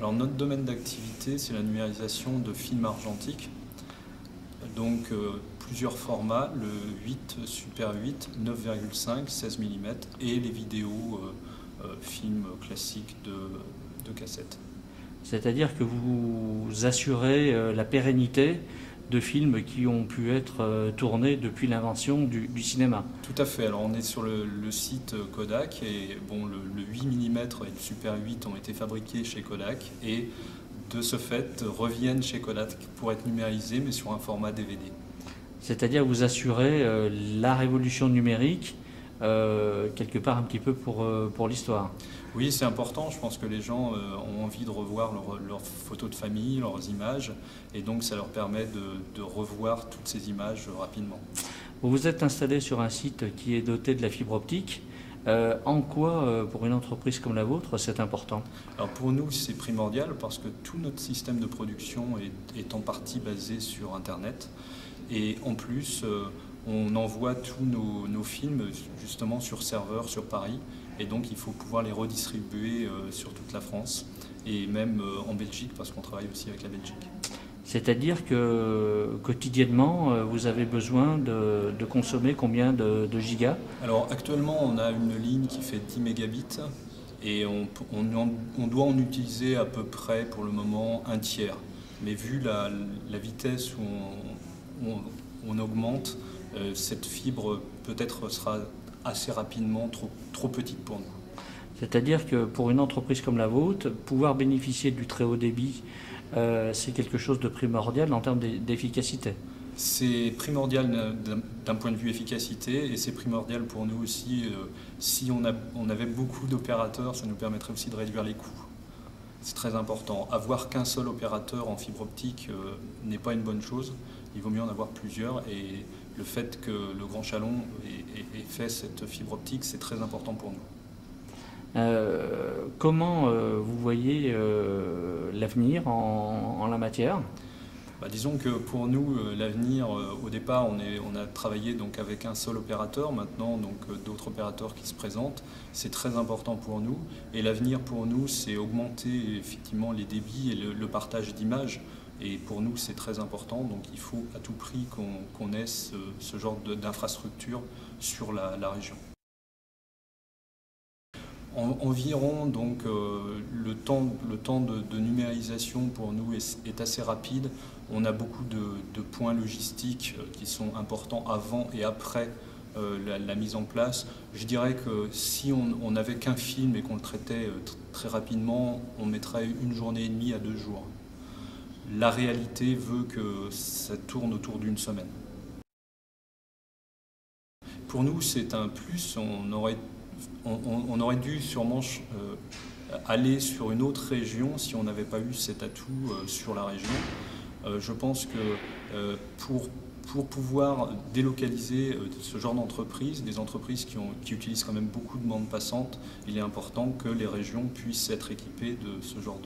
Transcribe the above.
Alors notre domaine d'activité, c'est la numérisation de films argentiques. Donc plusieurs formats, le 8, Super 8, 9,5, 16 mm et les vidéos films classiques de cassette. C'est-à-dire que vous assurez la pérennité de films qui ont pu être tournés depuis l'invention du cinéma. Tout à fait. Alors on est sur le site Kodak et bon, le 8 mm et le Super 8 ont été fabriqués chez Kodak et de ce fait reviennent chez Kodak pour être numérisés mais sur un format DVD. C'est-à-dire que vous assurez la révolution numérique quelque part un petit peu pour l'histoire. Oui, c'est important. Je pense que les gens ont envie de revoir leurs photos de famille, leurs images, et donc ça leur permet de revoir toutes ces images rapidement. Vous vous êtes installé sur un site qui est doté de la fibre optique. En quoi, pour une entreprise comme la vôtre, c'est important? Alors pour nous, c'est primordial parce que tout notre système de production est en partie basé sur Internet, et en plus, on envoie tous nos films justement sur serveur sur Paris. Et donc il faut pouvoir les redistribuer sur toute la France et même en Belgique parce qu'on travaille aussi avec la Belgique. C'est-à-dire que quotidiennement, vous avez besoin de consommer combien de gigas? Alors actuellement, on a une ligne qui fait 10 mégabits et on doit en utiliser à peu près pour le moment un tiers. Mais vu la vitesse où on augmente, cette fibre peut-être sera assez rapidement trop petite pour nous. C'est-à-dire que pour une entreprise comme la vôtre, pouvoir bénéficier du très haut débit, c'est quelque chose de primordial en termes d'efficacité. C'est primordial d'un point de vue efficacité et c'est primordial pour nous aussi. Si on avait beaucoup d'opérateurs, ça nous permettrait aussi de réduire les coûts. C'est très important. Avoir qu'un seul opérateur en fibre optique n'est pas une bonne chose. Il vaut mieux en avoir plusieurs et le fait que le Grand Chalon ait fait cette fibre optique, c'est très important pour nous. Comment vous voyez l'avenir en la matière? Disons que pour nous, l'avenir, au départ, on a travaillé donc avec un seul opérateur, maintenant d'autres opérateurs qui se présentent. C'est très important pour nous. Et l'avenir pour nous, c'est augmenter effectivement les débits et le partage d'images. Et pour nous, c'est très important. Donc il faut à tout prix qu'on ait ce genre d'infrastructure sur la région. Environ, donc, le temps de numérisation pour nous est assez rapide. On a beaucoup de points logistiques qui sont importants avant et après la mise en place. Je dirais que si on n'avait qu'un film et qu'on le traitait très rapidement, on mettrait 1 journée et demie à 2 jours. La réalité veut que ça tourne autour d'1 semaine. Pour nous, c'est un plus. On aurait dû sûrement aller sur une autre région si on n'avait pas eu cet atout sur la région. Je pense que pour pouvoir délocaliser ce genre d'entreprise, des entreprises qui utilisent quand même beaucoup de bande passante, il est important que les régions puissent être équipées de ce genre